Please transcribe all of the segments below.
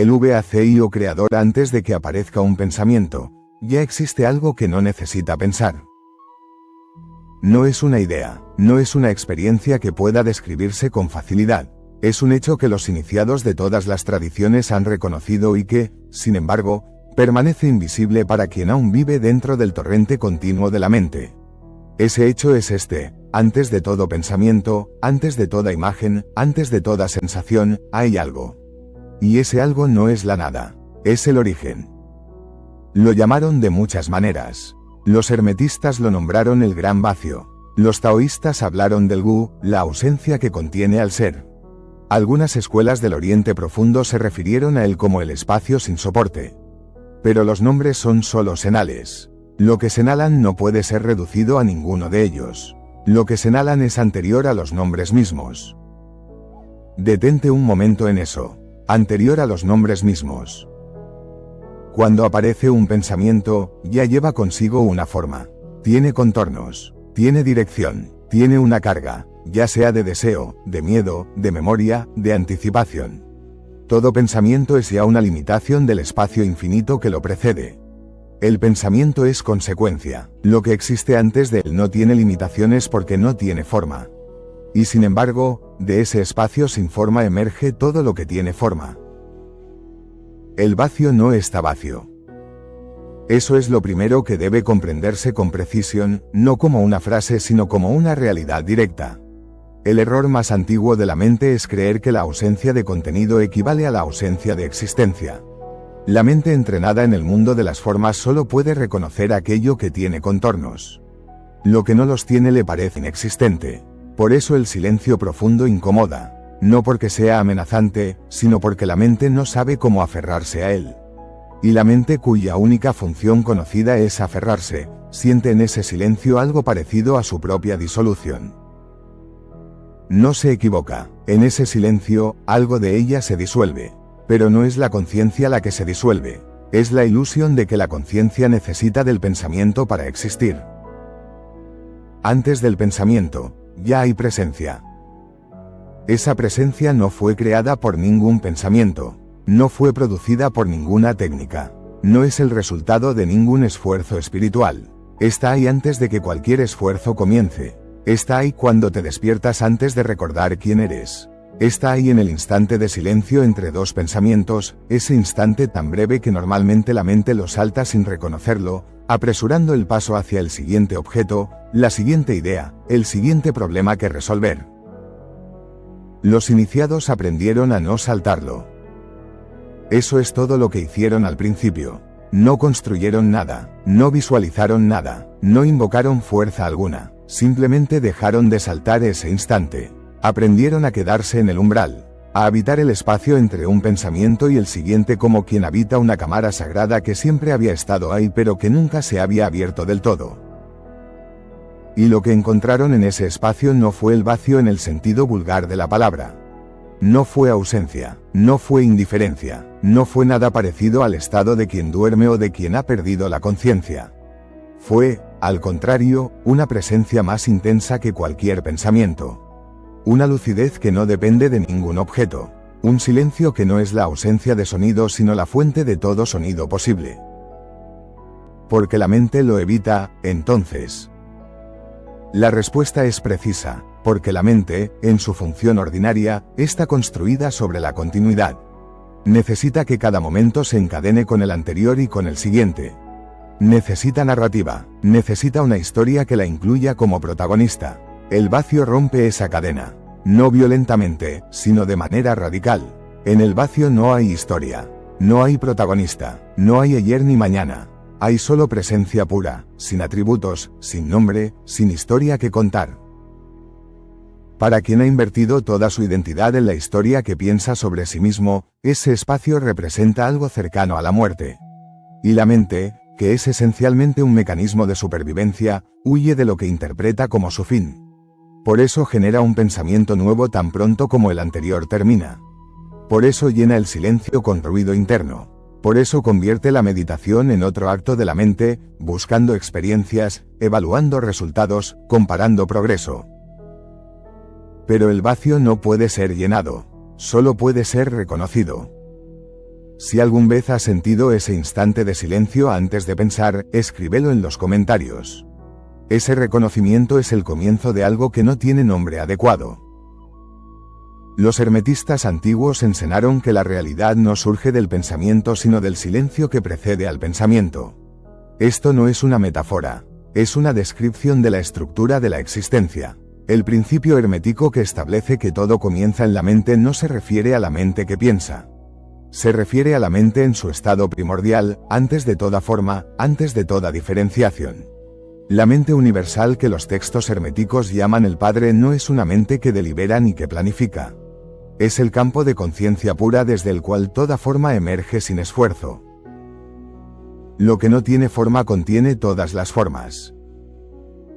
El vacío creador antes de que aparezca un pensamiento. Ya existe algo que no necesita pensar. No es una idea, no es una experiencia que pueda describirse con facilidad. Es un hecho que los iniciados de todas las tradiciones han reconocido y que, sin embargo, permanece invisible para quien aún vive dentro del torrente continuo de la mente. Ese hecho es antes de todo pensamiento, antes de toda imagen, antes de toda sensación, hay algo. Y ese algo no es la nada, es el origen. Lo llamaron de muchas maneras. Los hermetistas lo nombraron el gran vacío. Los taoístas hablaron del wu, la ausencia que contiene al ser. Algunas escuelas del Oriente Profundo se refirieron a él como el espacio sin soporte. Pero los nombres son solo senales. Lo que señalan no puede ser reducido a ninguno de ellos. Lo que señalan es anterior a los nombres mismos. Detente un momento en eso. Anterior a los nombres mismos. Cuando aparece un pensamiento, ya lleva consigo una forma. Tiene contornos, tiene dirección, tiene una carga, ya sea de deseo, de miedo, de memoria, de anticipación. Todo pensamiento es ya una limitación del espacio infinito que lo precede. El pensamiento es consecuencia. Lo que existe antes de él no tiene limitaciones porque no tiene forma. Y sin embargo, de ese espacio sin forma emerge todo lo que tiene forma. El vacío no está vacío. Eso es lo primero que debe comprenderse con precisión, no como una frase sino como una realidad directa. El error más antiguo de la mente es creer que la ausencia de contenido equivale a la ausencia de existencia. La mente entrenada en el mundo de las formas solo puede reconocer aquello que tiene contornos. Lo que no los tiene le parece inexistente. Por eso el silencio profundo incomoda, no porque sea amenazante, sino porque la mente no sabe cómo aferrarse a él. Y la mente cuya única función conocida es aferrarse, siente en ese silencio algo parecido a su propia disolución. No se equivoca, en ese silencio, algo de ella se disuelve. Pero no es la conciencia la que se disuelve, es la ilusión de que la conciencia necesita del pensamiento para existir. Antes del pensamiento, ya hay presencia. Esa presencia no fue creada por ningún pensamiento, no fue producida por ninguna técnica, no es el resultado de ningún esfuerzo espiritual. Está ahí antes de que cualquier esfuerzo comience. Está ahí cuando te despiertas antes de recordar quién eres. Está ahí en el instante de silencio entre dos pensamientos, ese instante tan breve que normalmente la mente lo salta sin reconocerlo, apresurando el paso hacia el siguiente objeto, la siguiente idea, el siguiente problema que resolver. Los iniciados aprendieron a no saltarlo. Eso es todo lo que hicieron al principio. No construyeron nada, no visualizaron nada, no invocaron fuerza alguna, simplemente dejaron de saltar ese instante. Aprendieron a quedarse en el umbral, a habitar el espacio entre un pensamiento y el siguiente como quien habita una cámara sagrada que siempre había estado ahí pero que nunca se había abierto del todo. Y lo que encontraron en ese espacio no fue el vacío en el sentido vulgar de la palabra. No fue ausencia, no fue indiferencia, no fue nada parecido al estado de quien duerme o de quien ha perdido la conciencia. Fue, al contrario, una presencia más intensa que cualquier pensamiento. Una lucidez que no depende de ningún objeto. Un silencio que no es la ausencia de sonido sino la fuente de todo sonido posible. Porque la mente lo evita, entonces. La respuesta es precisa, porque la mente, en su función ordinaria, está construida sobre la continuidad. Necesita que cada momento se encadene con el anterior y con el siguiente. Necesita narrativa, necesita una historia que la incluya como protagonista. El vacío rompe esa cadena, no violentamente, sino de manera radical. En el vacío no hay historia, no hay protagonista, no hay ayer ni mañana. Hay solo presencia pura, sin atributos, sin nombre, sin historia que contar. Para quien ha invertido toda su identidad en la historia que piensa sobre sí mismo, ese espacio representa algo cercano a la muerte. Y la mente, que es esencialmente un mecanismo de supervivencia, huye de lo que interpreta como su fin. Por eso genera un pensamiento nuevo tan pronto como el anterior termina. Por eso llena el silencio con ruido interno. Por eso convierte la meditación en otro acto de la mente, buscando experiencias, evaluando resultados, comparando progreso. Pero el vacío no puede ser llenado, solo puede ser reconocido. Si alguna vez has sentido ese instante de silencio antes de pensar, escríbelo en los comentarios. Ese reconocimiento es el comienzo de algo que no tiene nombre adecuado. Los hermetistas antiguos enseñaron que la realidad no surge del pensamiento sino del silencio que precede al pensamiento. Esto no es una metáfora, es una descripción de la estructura de la existencia. El principio hermético que establece que todo comienza en la mente no se refiere a la mente que piensa. Se refiere a la mente en su estado primordial, antes de toda forma, antes de toda diferenciación. La mente universal que los textos herméticos llaman el Padre no es una mente que delibera ni que planifica. Es el campo de conciencia pura desde el cual toda forma emerge sin esfuerzo. Lo que no tiene forma contiene todas las formas.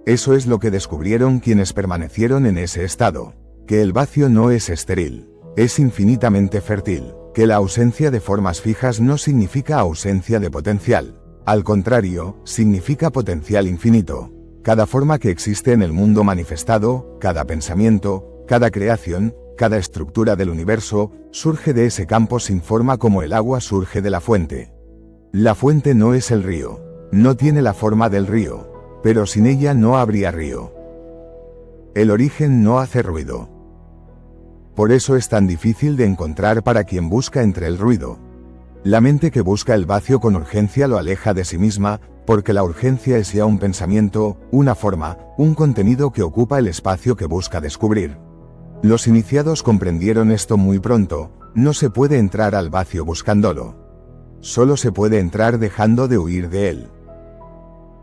Eso es lo que descubrieron quienes permanecieron en ese estado, que el vacío no es estéril, es infinitamente fértil, que la ausencia de formas fijas no significa ausencia de potencial. Al contrario, significa potencial infinito. Cada forma que existe en el mundo manifestado, cada pensamiento, cada creación, cada estructura del universo, surge de ese campo sin forma como el agua surge de la fuente. La fuente no es el río, no tiene la forma del río, pero sin ella no habría río. El origen no hace ruido. Por eso es tan difícil de encontrar para quien busca entre el ruido. La mente que busca el vacío con urgencia lo aleja de sí misma, porque la urgencia es ya un pensamiento, una forma, un contenido que ocupa el espacio que busca descubrir. Los iniciados comprendieron esto muy pronto, no se puede entrar al vacío buscándolo. Solo se puede entrar dejando de huir de él.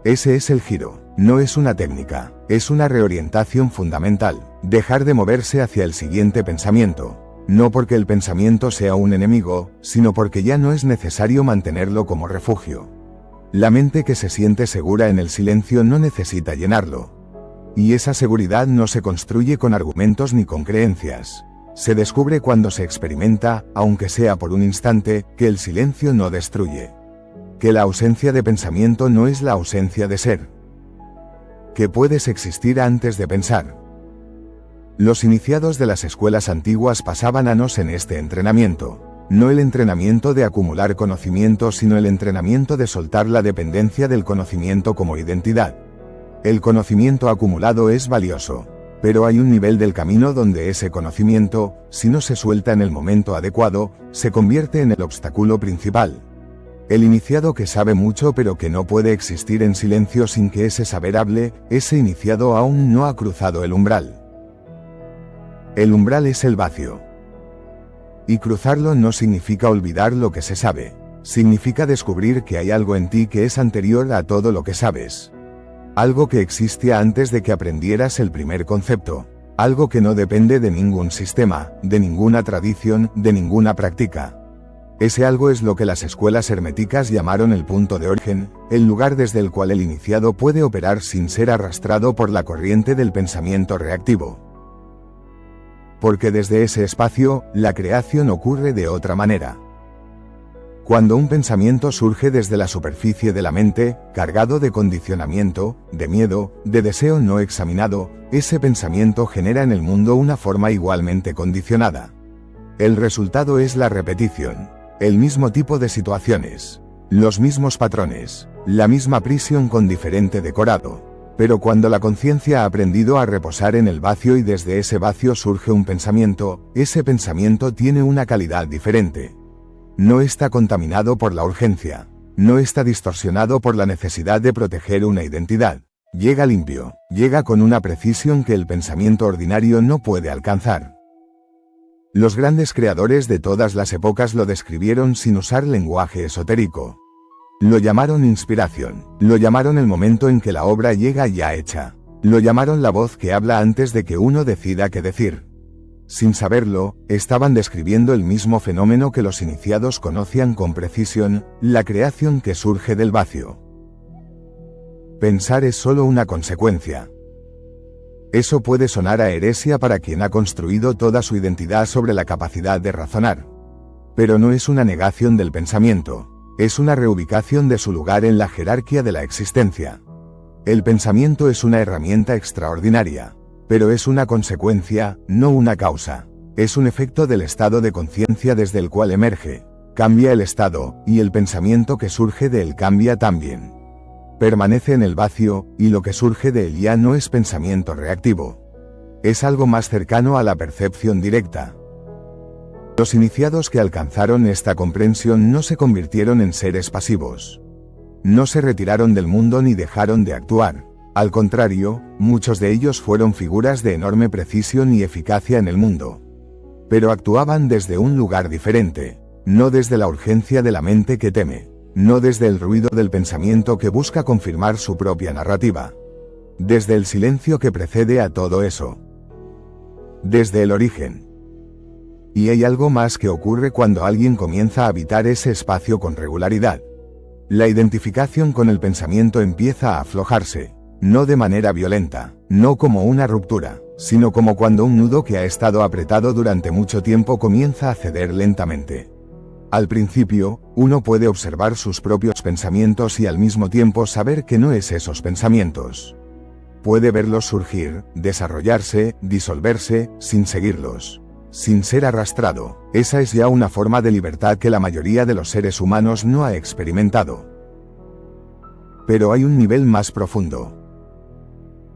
Ese es el giro, no es una técnica, es una reorientación fundamental, dejar de moverse hacia el siguiente pensamiento. No porque el pensamiento sea un enemigo, sino porque ya no es necesario mantenerlo como refugio. La mente que se siente segura en el silencio no necesita llenarlo. Y esa seguridad no se construye con argumentos ni con creencias. Se descubre cuando se experimenta, aunque sea por un instante, que el silencio no destruye. Que la ausencia de pensamiento no es la ausencia de ser. Que puedes existir antes de pensar. Los iniciados de las escuelas antiguas pasaban años en este entrenamiento. No el entrenamiento de acumular conocimiento, sino el entrenamiento de soltar la dependencia del conocimiento como identidad. El conocimiento acumulado es valioso, pero hay un nivel del camino donde ese conocimiento, si no se suelta en el momento adecuado, se convierte en el obstáculo principal. El iniciado que sabe mucho pero que no puede existir en silencio sin que ese saber hable, ese iniciado aún no ha cruzado el umbral. El umbral es el vacío. Y cruzarlo no significa olvidar lo que se sabe, significa descubrir que hay algo en ti que es anterior a todo lo que sabes. Algo que existía antes de que aprendieras el primer concepto, algo que no depende de ningún sistema, de ninguna tradición, de ninguna práctica. Ese algo es lo que las escuelas herméticas llamaron el punto de origen, el lugar desde el cual el iniciado puede operar sin ser arrastrado por la corriente del pensamiento reactivo. Porque desde ese espacio, la creación ocurre de otra manera. Cuando un pensamiento surge desde la superficie de la mente, cargado de condicionamiento, de miedo, de deseo no examinado, ese pensamiento genera en el mundo una forma igualmente condicionada. El resultado es la repetición, el mismo tipo de situaciones, los mismos patrones, la misma prisión con diferente decorado. Pero cuando la conciencia ha aprendido a reposar en el vacío y desde ese vacío surge un pensamiento, ese pensamiento tiene una calidad diferente. No está contaminado por la urgencia, no está distorsionado por la necesidad de proteger una identidad. Llega limpio, llega con una precisión que el pensamiento ordinario no puede alcanzar. Los grandes creadores de todas las épocas lo describieron sin usar lenguaje esotérico. Lo llamaron inspiración, lo llamaron el momento en que la obra llega ya hecha, lo llamaron la voz que habla antes de que uno decida qué decir. Sin saberlo, estaban describiendo el mismo fenómeno que los iniciados conocían con precisión, la creación que surge del vacío. Pensar es solo una consecuencia. Eso puede sonar a heresia para quien ha construido toda su identidad sobre la capacidad de razonar. Pero no es una negación del pensamiento. Es una reubicación de su lugar en la jerarquía de la existencia. El pensamiento es una herramienta extraordinaria, pero es una consecuencia, no una causa. Es un efecto del estado de conciencia desde el cual emerge. cambia el estado, y el pensamiento que surge de él cambia también. Permanece en el vacío, y lo que surge de él ya no es pensamiento reactivo. Es algo más cercano a la percepción directa. Los iniciados que alcanzaron esta comprensión no se convirtieron en seres pasivos. No se retiraron del mundo ni dejaron de actuar. Al contrario, muchos de ellos fueron figuras de enorme precisión y eficacia en el mundo. Pero actuaban desde un lugar diferente, no desde la urgencia de la mente que teme, no desde el ruido del pensamiento que busca confirmar su propia narrativa. Desde el silencio que precede a todo eso. Desde el origen. Y hay algo más que ocurre cuando alguien comienza a habitar ese espacio con regularidad. La identificación con el pensamiento empieza a aflojarse, no de manera violenta, no como una ruptura, sino como cuando un nudo que ha estado apretado durante mucho tiempo comienza a ceder lentamente. Al principio, uno puede observar sus propios pensamientos y al mismo tiempo saber que no es esos pensamientos. Puede verlos surgir, desarrollarse, disolverse, sin seguirlos. Sin ser arrastrado. Esa es ya una forma de libertad que la mayoría de los seres humanos no ha experimentado. Pero hay un nivel más profundo.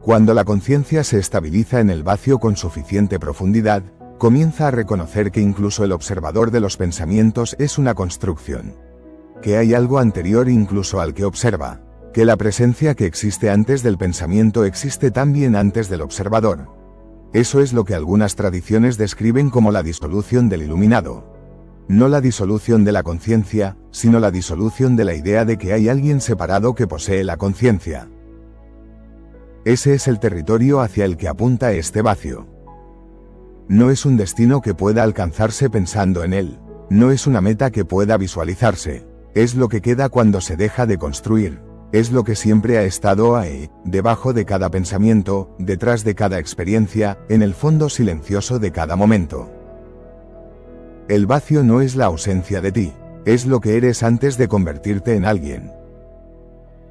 Cuando la conciencia se estabiliza en el vacío con suficiente profundidad, comienza a reconocer que incluso el observador de los pensamientos es una construcción. Que hay algo anterior incluso al que observa. Que la presencia que existe antes del pensamiento existe también antes del observador. Eso es lo que algunas tradiciones describen como la disolución del iluminado. No la disolución de la conciencia, sino la disolución de la idea de que hay alguien separado que posee la conciencia. Ese es el territorio hacia el que apunta este vacío. No es un destino que pueda alcanzarse pensando en él. No es una meta que pueda visualizarse. Es lo que queda cuando se deja de construir. Es lo que siempre ha estado ahí, debajo de cada pensamiento, detrás de cada experiencia, en el fondo silencioso de cada momento. El vacío no es la ausencia de ti, es lo que eres antes de convertirte en alguien.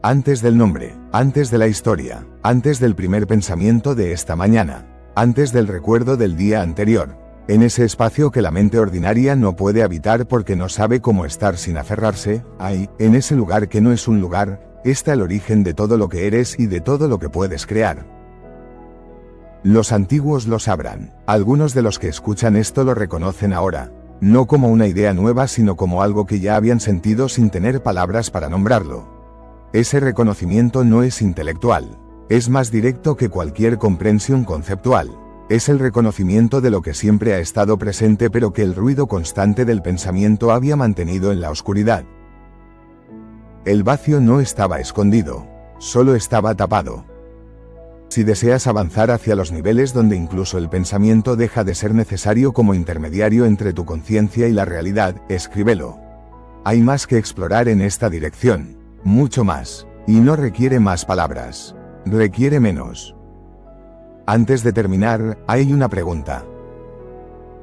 Antes del nombre, antes de la historia, antes del primer pensamiento de esta mañana, antes del recuerdo del día anterior, en ese espacio que la mente ordinaria no puede habitar porque no sabe cómo estar sin aferrarse, ahí, en ese lugar que no es un lugar, está el origen de todo lo que eres y de todo lo que puedes crear. Los antiguos lo sabrán. Algunos de los que escuchan esto lo reconocen ahora, no como una idea nueva sino como algo que ya habían sentido sin tener palabras para nombrarlo. Ese reconocimiento no es intelectual, es más directo que cualquier comprensión conceptual. Es el reconocimiento de lo que siempre ha estado presente pero que el ruido constante del pensamiento había mantenido en la oscuridad. El vacío no estaba escondido, solo estaba tapado. Si deseas avanzar hacia los niveles donde incluso el pensamiento deja de ser necesario como intermediario entre tu conciencia y la realidad, escríbelo. Hay más que explorar en esta dirección, mucho más, y no requiere más palabras, requiere menos. Antes de terminar, hay una pregunta.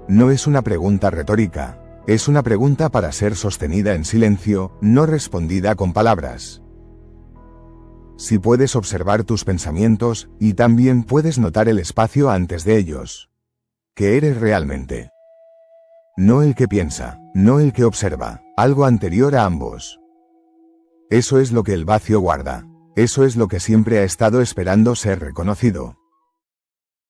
No es una pregunta retórica. Es una pregunta para ser sostenida en silencio, no respondida con palabras. Si puedes observar tus pensamientos, y también puedes notar el espacio antes de ellos. ¿Qué eres realmente? No el que piensa, no el que observa, algo anterior a ambos. Eso es lo que el vacío guarda. Eso es lo que siempre ha estado esperando ser reconocido.